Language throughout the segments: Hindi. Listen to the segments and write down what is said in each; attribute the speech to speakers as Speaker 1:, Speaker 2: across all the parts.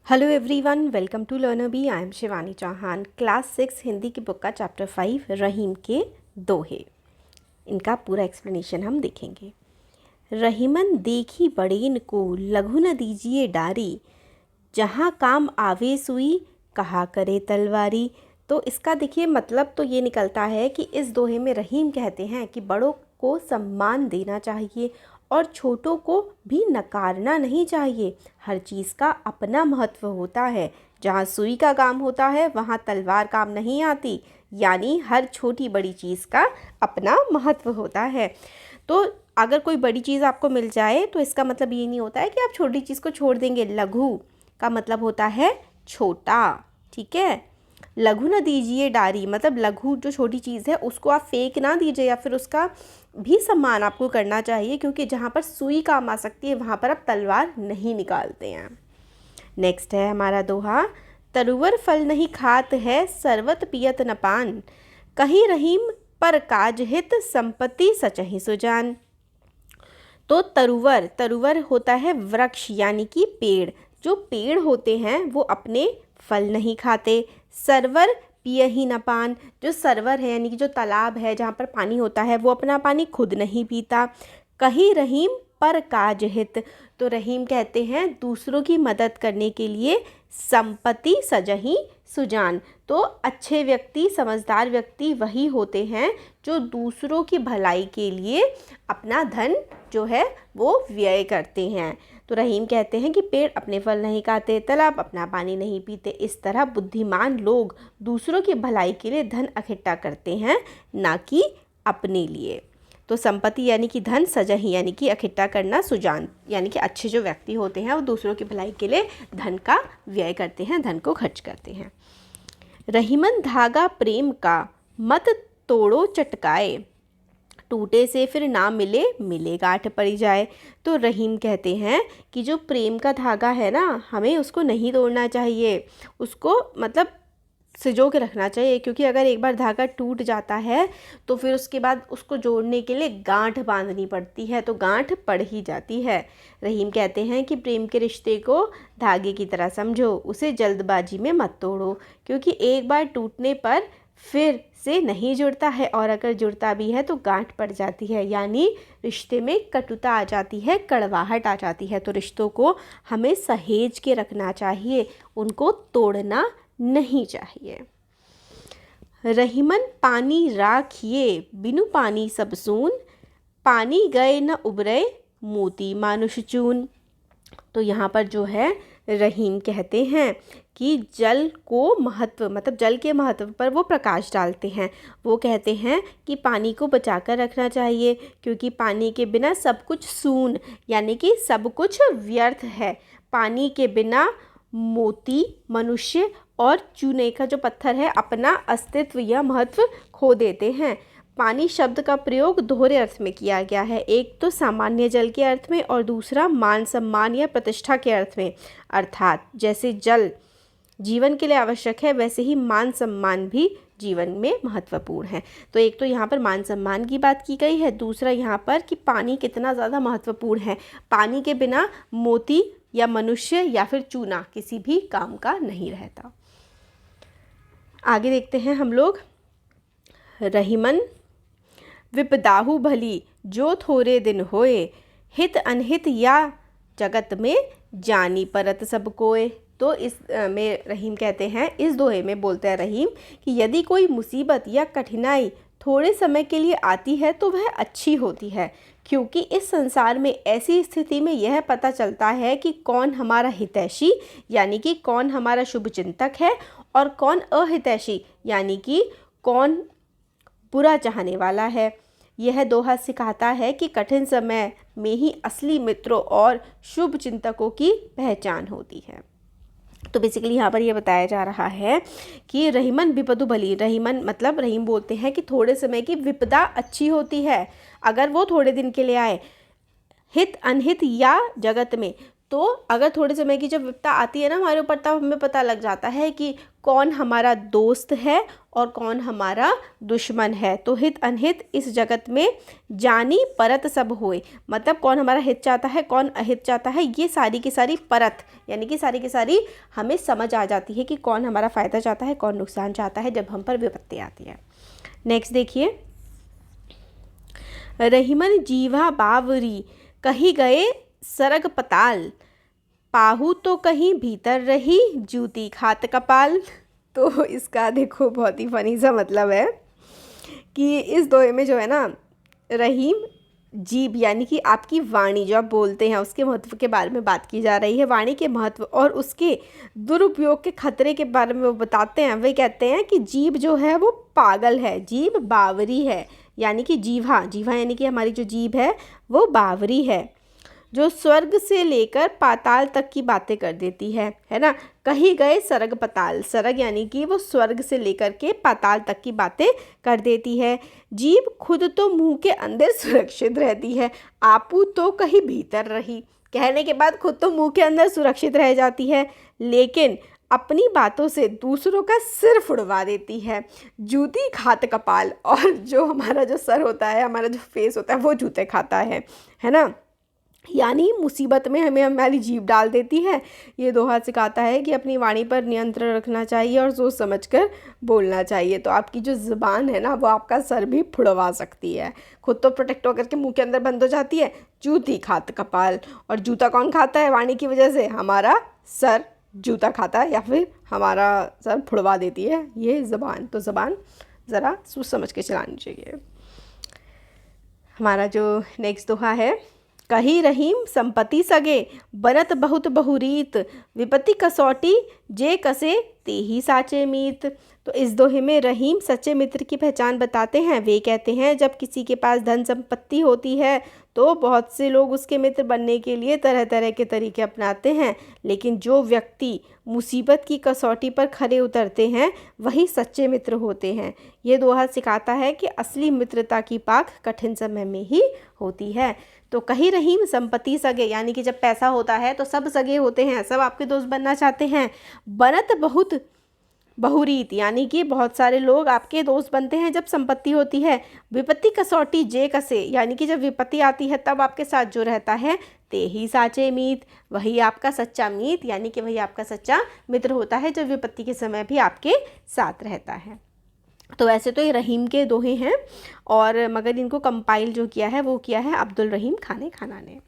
Speaker 1: Hello everyone, welcome to Learner Bee. I am Shivani Chauhan. Class 6 Hindi की बुक का चैप्टर 5 रहीम के दोहे। इनका पूरा एक्सप्लेनेशन हम देखेंगे। रहीमन देखी बड़ेन को लघु न दीजिए डारी, जहाँ काम आवे सुई कहा करे तलवारी। तो इसका देखिए मतलब तो ये निकलता है कि इस दोहे में रहीम कहते हैं कि बड़ों को सम्मान देना चाहिए और छोटों को भी नकारना नहीं चाहिए। हर चीज़ का अपना महत्व होता है। जहाँ सुई का काम होता है वहाँ तलवार काम नहीं आती। यानी हर छोटी बड़ी चीज़ का अपना महत्व होता है। तो अगर कोई बड़ी चीज़ आपको मिल जाए तो इसका मतलब ये नहीं होता है कि आप छोटी चीज़ को छोड़ देंगे। लघु का मतलब होता है छोटा, ठीक है। लघु न दीजिए डारी मतलब लघु जो छोटी चीज़ है उसको आप फेंक ना दीजिए, या फिर उसका भी सम्मान आपको करना चाहिए, क्योंकि जहाँ पर सुई काम आ सकती है वहाँ पर आप तलवार नहीं निकालते हैं। नेक्स्ट है हमारा दोहा। तरुवर फल नहीं खात है सरवत पियत न पान, कहीं रहीम पर काज हित संपत्ति सचहि सुजान। तो तरुवर होता है वृक्ष यानी कि पेड़। जो पेड़ होते हैं वो अपने फल नहीं खाते। सरवर पिय ही न पान, जो सरवर है यानी कि जो तालाब है जहाँ पर पानी होता है वो अपना पानी खुद नहीं पीता। कहीं रहीम पर काज हित, तो रहीम कहते हैं दूसरों की मदद करने के लिए संपत्ति सजहि सुजान। तो अच्छे व्यक्ति, समझदार व्यक्ति वही होते हैं जो दूसरों की भलाई के लिए अपना धन जो है वो व्यय करते हैं। तो रहीम कहते हैं कि पेड़ अपने फल नहीं खाते, तालाब अपना पानी नहीं पीते। इस तरह बुद्धिमान लोग दूसरों की भलाई के लिए धन इकट्ठा करते हैं, ना कि अपने लिए। तो संपत्ति यानी कि धन, सजहि यानी कि इकट्ठा करना, सुजान यानी कि अच्छे जो व्यक्ति होते हैं वो दूसरों की भलाई के लिए धन का व्यय करते हैं, धन को खर्च करते हैं। रहीमन धागा प्रेम का मत तोड़ो चटकाए, टूटे से फिर ना मिले मिले गांठ पड़ी जाए। तो रहीम कहते हैं कि जो प्रेम का धागा है ना, हमें उसको नहीं तोड़ना चाहिए, उसको मतलब सिजो के रखना चाहिए, क्योंकि अगर एक बार धागा टूट जाता है तो फिर उसके बाद उसको जोड़ने के लिए गांठ बांधनी पड़ती है, तो गांठ पड़ ही जाती है। रहीम कहते हैं कि प्रेम के रिश्ते को धागे की तरह समझो, उसे जल्दबाजी में मत तोड़ो, क्योंकि एक बार टूटने पर फिर से नहीं जुड़ता है, और अगर जुड़ता भी है तो गांठ पड़ जाती है, यानी रिश्ते में कटुता आ जाती है, कड़वाहट आ जाती है। तो रिश्तों को हमें सहेज के रखना चाहिए, उनको तोड़ना नहीं चाहिए। रहीमन पानी राखिए बिनु पानी सब सून, पानी गए न उबरे मोती मानुष चून। तो यहाँ पर जो है रहीम कहते हैं कि जल को महत्व, मतलब जल के महत्व पर वो प्रकाश डालते हैं। वो कहते हैं कि पानी को बचाकर रखना चाहिए, क्योंकि पानी के बिना सब कुछ सून यानी कि सब कुछ व्यर्थ है। पानी के बिना मोती, मनुष्य और चूने का जो पत्थर है अपना अस्तित्व या महत्व खो देते हैं। पानी शब्द का प्रयोग दोहरे अर्थ में किया गया है, एक तो सामान्य जल के अर्थ में और दूसरा मान सम्मान या प्रतिष्ठा के अर्थ में। अर्थात जैसे जल जीवन के लिए आवश्यक है, वैसे ही मान सम्मान भी जीवन में महत्वपूर्ण है। तो एक तो यहाँ पर मान सम्मान की बात की गई है, दूसरा यहाँ पर कि पानी कितना ज़्यादा महत्वपूर्ण है। पानी के बिना मोती या मनुष्य या फिर चूना किसी भी काम का नहीं रहता। आगे देखते हैं हम लोग। रहीमन विपदाहु भली जो थोरे दिन होए, हित अनहित या जगत में जानी परत सब कोय। तो इस में रहीम कहते हैं, इस दोहे में बोलते हैं रहीम कि यदि कोई मुसीबत या कठिनाई थोड़े समय के लिए आती है तो वह अच्छी होती है, क्योंकि इस संसार में ऐसी स्थिति में यह पता चलता है कि कौन हमारा हितैषी यानी कि कौन हमारा शुभचिंतक है, और कौन अहितैषी यानी कि कौन बुरा चाहने वाला है। यह दोहा सिखाता है कि कठिन समय में ही असली मित्रों और शुभ चिंतकों की पहचान होती है। तो बेसिकली यहाँ पर यह बताया जा रहा है कि रहीमन विपदु भली, रहीमन मतलब रहीम बोलते हैं कि थोड़े समय की विपदा अच्छी होती है अगर वो थोड़े दिन के लिए आए। हित अनहित या जगत में, तो अगर थोड़े समय की जब विपदा आती है ना हमारे ऊपर, तब हमें पता लग जाता है कि कौन हमारा दोस्त है और कौन हमारा दुश्मन है। तो हित अनहित इस जगत में जानी परत सब होए, मतलब कौन हमारा हित चाहता है कौन अहित चाहता है, ये सारी की सारी परत यानी कि सारी की सारी हमें समझ आ जाती है कि कौन हमारा फ़ायदा चाहता है कौन नुकसान चाहता है जब हम पर विपत्ति आती है। नेक्स्ट देखिए, रहीमन जीवा बावरी कही गए सरग पताल, पाहू तो कहीं भीतर रही जूती खात कपाल। तो इसका देखो बहुत ही फनी सा मतलब है कि इस दोहे में जो है ना, रहीम जीभ यानी कि आपकी वाणी जो आप बोलते हैं उसके महत्व के बारे में बात की जा रही है। वाणी के महत्व और उसके दुरुपयोग के खतरे के बारे में वो बताते हैं। वे कहते हैं कि जीभ जो है वो पागल है, जीभ बावरी है, यानी कि जीभा यानी कि हमारी जो जीभ है वो बावरी है, जो स्वर्ग से लेकर पाताल तक की बातें कर देती है ना। कहीं गए सरग पताल, सरग यानी कि वो स्वर्ग से लेकर के पाताल तक की बातें कर देती है। जीभ खुद तो मुंह के अंदर सुरक्षित रहती है, आपू तो कहीं भीतर रही, कहने के बाद खुद तो मुंह के अंदर सुरक्षित रह जाती है लेकिन अपनी बातों से दूसरों का सिर फुड़वा देती है, जूती खात कपाल, और जो हमारा जो सर होता है हमारा जो फेस होता है वो जूते खाता है ना। यानी मुसीबत में हमें हमारी जीभ डाल देती है। ये दोहा सिखाता है कि अपनी वाणी पर नियंत्रण रखना चाहिए और सोच समझकर बोलना चाहिए। तो आपकी जो ज़ुबान है ना वो आपका सर भी फुड़वा सकती है, खुद तो प्रोटेक्ट होकर के मुंह के अंदर बंद हो जाती है, जूती खात कपाल, और जूता कौन खाता है वाणी की वजह से, हमारा सर जूता खाता है या फिर हमारा सर फुड़वा देती है ये ज़ुबान। तो ज़ुबान ज़रा सोच समझ के चलानी चाहिए। हमारा जो नेक्स्ट दोहा है, कही रहीम संपत्ति सगे बनत बहुत बहुरीत, विपत्ति कसौटी जे कसे ते ही साचे मीत। तो इस दोहे में रहीम सच्चे मित्र की पहचान बताते हैं। वे कहते हैं जब किसी के पास धन संपत्ति होती है तो बहुत से लोग उसके मित्र बनने के लिए तरह तरह के तरीके अपनाते हैं, लेकिन जो व्यक्ति मुसीबत की कसौटी पर खरे उतरते हैं वही सच्चे मित्र होते हैं। ये दोहा सिखाता है कि असली मित्रता की पाक कठिन समय में ही होती है। तो कहीं रहीम संपत्ति सगे यानी कि जब पैसा होता है तो सब सगे होते हैं, सब आपके दोस्त बनना चाहते हैं। बनत बहुत बहुरीत यानी कि बहुत सारे लोग आपके दोस्त बनते हैं जब संपत्ति होती है। विपत्ति कसौटी जे कसे यानी कि जब विपत्ति आती है तब आपके साथ जो रहता है, ते ही साचे मीत, वही आपका सच्चा मीत यानी कि वही आपका सच्चा मित्र होता है जो विपत्ति के समय भी आपके साथ रहता है। तो वैसे तो ये रहीम के दोहे हैं और मगर इनको कंपाइल जो किया है वो किया है अब्दुल रहीम खाना ने।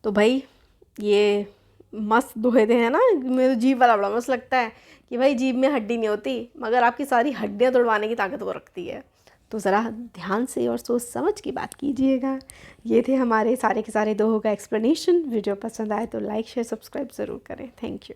Speaker 1: तो भाई ये मस्त दोहे थे है ना, मेरे जीभ वाला बड़ा मस्त लगता है कि भाई जीभ में हड्डी नहीं होती मगर आपकी सारी हड्डियाँ तोड़वाने की ताकत वो रखती है। तो ज़रा ध्यान से और सोच समझ की बात कीजिएगा। ये थे हमारे सारे के सारे दोहों का एक्सप्लेनेशन। वीडियो पसंद आए तो लाइक शेयर सब्सक्राइब ज़रूर करें। Thank you.